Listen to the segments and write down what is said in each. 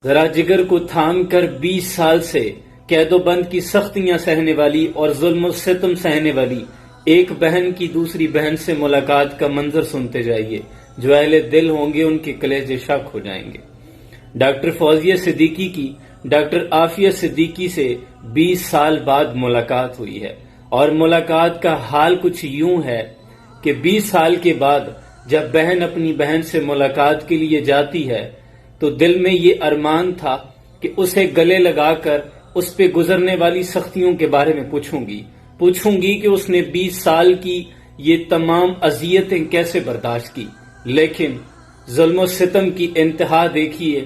ذرا جگر کو تھام کر 20 سال سے قید و بند کی سختیاں سہنے والی اور ظلم و ستم سہنے والی ایک بہن کی دوسری بہن سے ملاقات کا منظر سنتے جائیے. جو اہل دل ہوں گے ان کے کلیجے شک ہو جائیں گے. ڈاکٹر فوزیہ صدیقی کی ڈاکٹر عافیہ صدیقی سے 20 سال بعد ملاقات ہوئی ہے، اور ملاقات کا حال کچھ یوں ہے کہ 20 سال کے بعد جب بہن اپنی بہن سے ملاقات کے لیے جاتی ہے تو دل میں یہ ارمان تھا کہ اسے گلے لگا کر اس پہ گزرنے والی سختیوں کے بارے میں پوچھوں گی کہ اس نے 20 سال کی یہ تمام اذیتیں کیسے برداشت کی. لیکن ظلم و ستم کی انتہا دیکھیے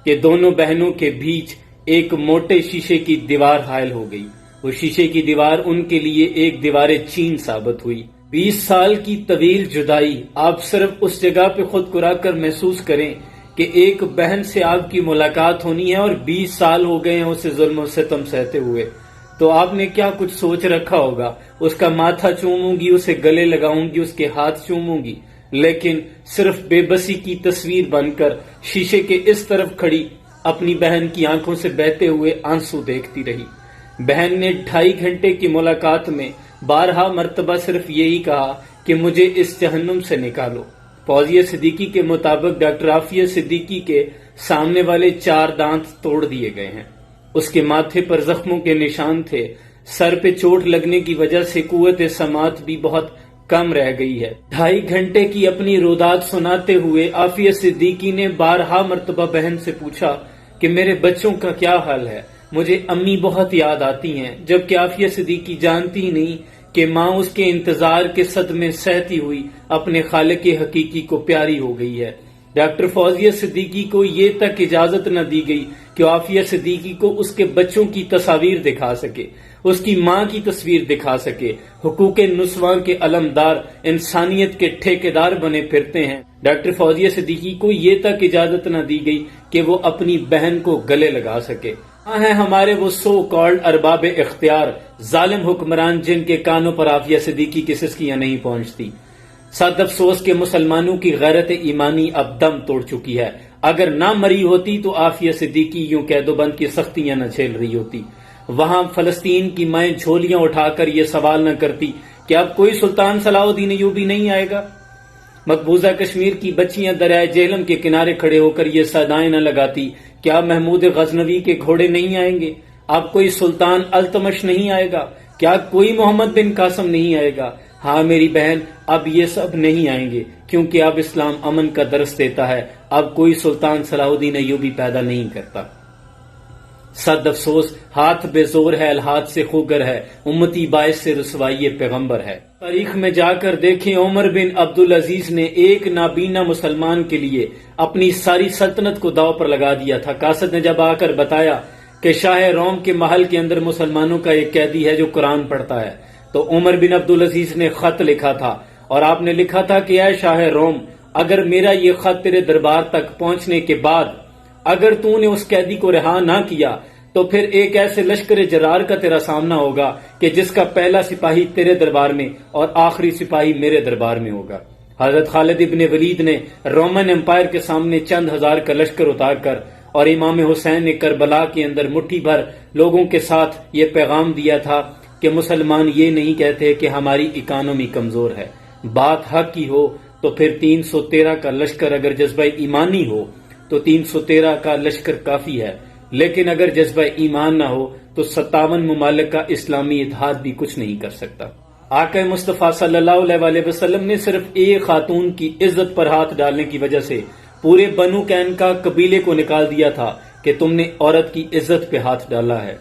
کہ دونوں بہنوں کے بیچ ایک موٹے شیشے کی دیوار حائل ہو گئی. وہ شیشے کی دیوار ان کے لیے ایک دیوار چین ثابت ہوئی. 20 سال کی طویل جدائی، آپ صرف اس جگہ پہ خود کو رکھ کر محسوس کریں کہ ایک بہن سے آپ کی ملاقات ہونی ہے اور 20 سال ہو گئے ہیں اسے ظلم و ستم سہتے ہوئے. تو آپ نے کیا کچھ سوچ رکھا ہوگا. اس کا ماتھا چوموں گی، اسے گلے لگاؤں گی، اس کے ہاتھ چوموں گی، لیکن صرف بے بسی کی تصویر بن کر شیشے کے اس طرف کھڑی اپنی بہن کی آنکھوں سے بہتے ہوئے آنسو دیکھتی رہی. بہن نے 2.5 گھنٹے کی ملاقات میں 12 مرتبہ صرف یہی کہا کہ مجھے اس جہنم سے نکالو. فوزیہ صدیقی کے مطابق ڈاکٹر عافیہ صدیقی کے سامنے والے 4 دانت توڑ دیے گئے ہیں. اس کے ماتھے پر زخموں کے نشان تھے. سر پہ چوٹ لگنے کی وجہ سے قوت سماعت بھی بہت کم رہ گئی ہے. 2.5 گھنٹے کی اپنی روداد سناتے ہوئے عافیہ صدیقی نے 12 مرتبہ بہن سے پوچھا کہ میرے بچوں کا کیا حال ہے، مجھے امی بہت یاد آتی ہیں. جبکہ عافیہ صدیقی جانتی نہیں کہ ماں اس کے انتظار کے صدمے سہتی ہوئی اپنے خالق حقیقی کو پیاری ہو گئی ہے. ڈاکٹر فوزیہ صدیقی کو یہ تک اجازت نہ دی گئی کہ عافیہ صدیقی کو اس کے بچوں کی تصاویر دکھا سکے، اس کی ماں کی تصویر دکھا سکے. حقوق نسواں کے علمدار انسانیت کے ٹھیکیدار بنے پھرتے ہیں. ڈاکٹر فوزیہ صدیقی کو یہ تک اجازت نہ دی گئی کہ وہ اپنی بہن کو گلے لگا سکے. ہاں ہیں ہمارے وہ سو کالڈ ارباب اختیار، ظالم حکمران جن کے کانوں پر عافیہ صدیقی کی سسکیاں نہیں پہنچتی. صد افسوس کہ مسلمانوں کی غیرت ایمانی اب دم توڑ چکی ہے. اگر نہ مری ہوتی تو عافیہ صدیقی یوں قید و بند کی سختیاں نہ جھیل رہی ہوتی. وہاں فلسطین کی مائیں جھولیاں اٹھا کر یہ سوال نہ کرتی کہ اب کوئی سلطان صلاح الدین ایوبی نہیں آئے گا. مقبوضہ کشمیر کی بچیاں دریائے جہلم کے کنارے کھڑے ہو کر یہ صدائیں نہ لگاتی کیا محمود غزنوی کے گھوڑے نہیں آئیں گے، اب کوئی سلطان التمش نہیں آئے گا، کیا کوئی محمد بن قاسم نہیں آئے گا. ہاں میری بہن، اب یہ سب نہیں آئیں گے، کیونکہ اب اسلام امن کا درس دیتا ہے. اب کوئی سلطان صلاح الدین ایوبی پیدا نہیں کرتا. صد افسوس، ہاتھ بے زور ہے، الہات سے خوگر ہے، امتی باعث سے رسوائی پیغمبر ہے. تاریخ میں جا کر دیکھیں، عمر بن عبدالعزیز نے ایک نابینا مسلمان کے لیے اپنی ساری سلطنت کو داؤ پر لگا دیا تھا. قاصد نے جب آ کر بتایا کہ شاہ روم کے محل کے اندر مسلمانوں کا ایک قیدی ہے جو قرآن پڑھتا ہے، تو عمر بن عبدالعزیز نے خط لکھا تھا، اور آپ نے لکھا تھا کہ اے شاہ روم، اگر میرا یہ خط تیرے دربار تک پہنچنے کے بعد اگر تو نے اس قیدی کو رہا نہ کیا تو پھر ایک ایسے لشکر جرار کا تیرا سامنا ہوگا کہ جس کا پہلا سپاہی تیرے دربار میں اور آخری سپاہی میرے دربار میں ہوگا. حضرت خالد ابن ولید نے رومن امپائر کے سامنے چند ہزار کا لشکر اتار کر اور امام حسین نے کربلا کے اندر مٹھی بھر لوگوں کے ساتھ یہ پیغام دیا تھا کہ مسلمان یہ نہیں کہتے کہ ہماری اکانومی کمزور ہے. بات حق کی ہو تو پھر 313 کا لشکر اگر جذبہ ایمانی ہو تو 313 کا لشکر کافی ہے، لیکن اگر جذبہ ایمان نہ ہو تو 57 ممالک کا اسلامی اتحاد بھی کچھ نہیں کر سکتا. آقا مصطفیٰ صلی اللہ علیہ وسلم نے صرف ایک خاتون کی عزت پر ہاتھ ڈالنے کی وجہ سے پورے بنو قینقاع قبیلے کو نکال دیا تھا کہ تم نے عورت کی عزت پہ ہاتھ ڈالا ہے.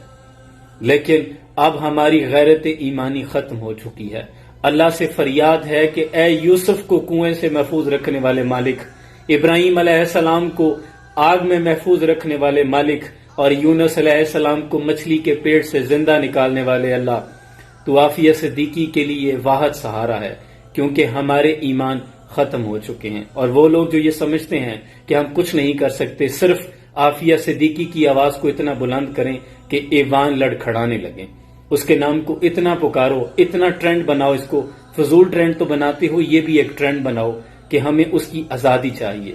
لیکن اب ہماری غیرت ایمانی ختم ہو چکی ہے. اللہ سے فریاد ہے کہ اے یوسف کو کنویں سے محفوظ رکھنے والے مالک، ابراہیم علیہ السلام کو آگ میں محفوظ رکھنے والے مالک، اور یونس علیہ السلام کو مچھلی کے پیٹ سے زندہ نکالنے والے اللہ، تو عافیہ صدیقی کے لیے واحد سہارا ہے، کیونکہ ہمارے ایمان ختم ہو چکے ہیں. اور وہ لوگ جو یہ سمجھتے ہیں کہ ہم کچھ نہیں کر سکتے، صرف عافیہ صدیقی کی آواز کو اتنا بلند کریں کہ ایوان لڑکھڑانے لگیں. اس کے نام کو اتنا پکارو، اتنا ٹرینڈ بناؤ. اس کو فضول ٹرینڈ تو بناتے ہو، یہ بھی ایک ٹرینڈ بناؤ کہ ہمیں اس کی آزادی چاہیے.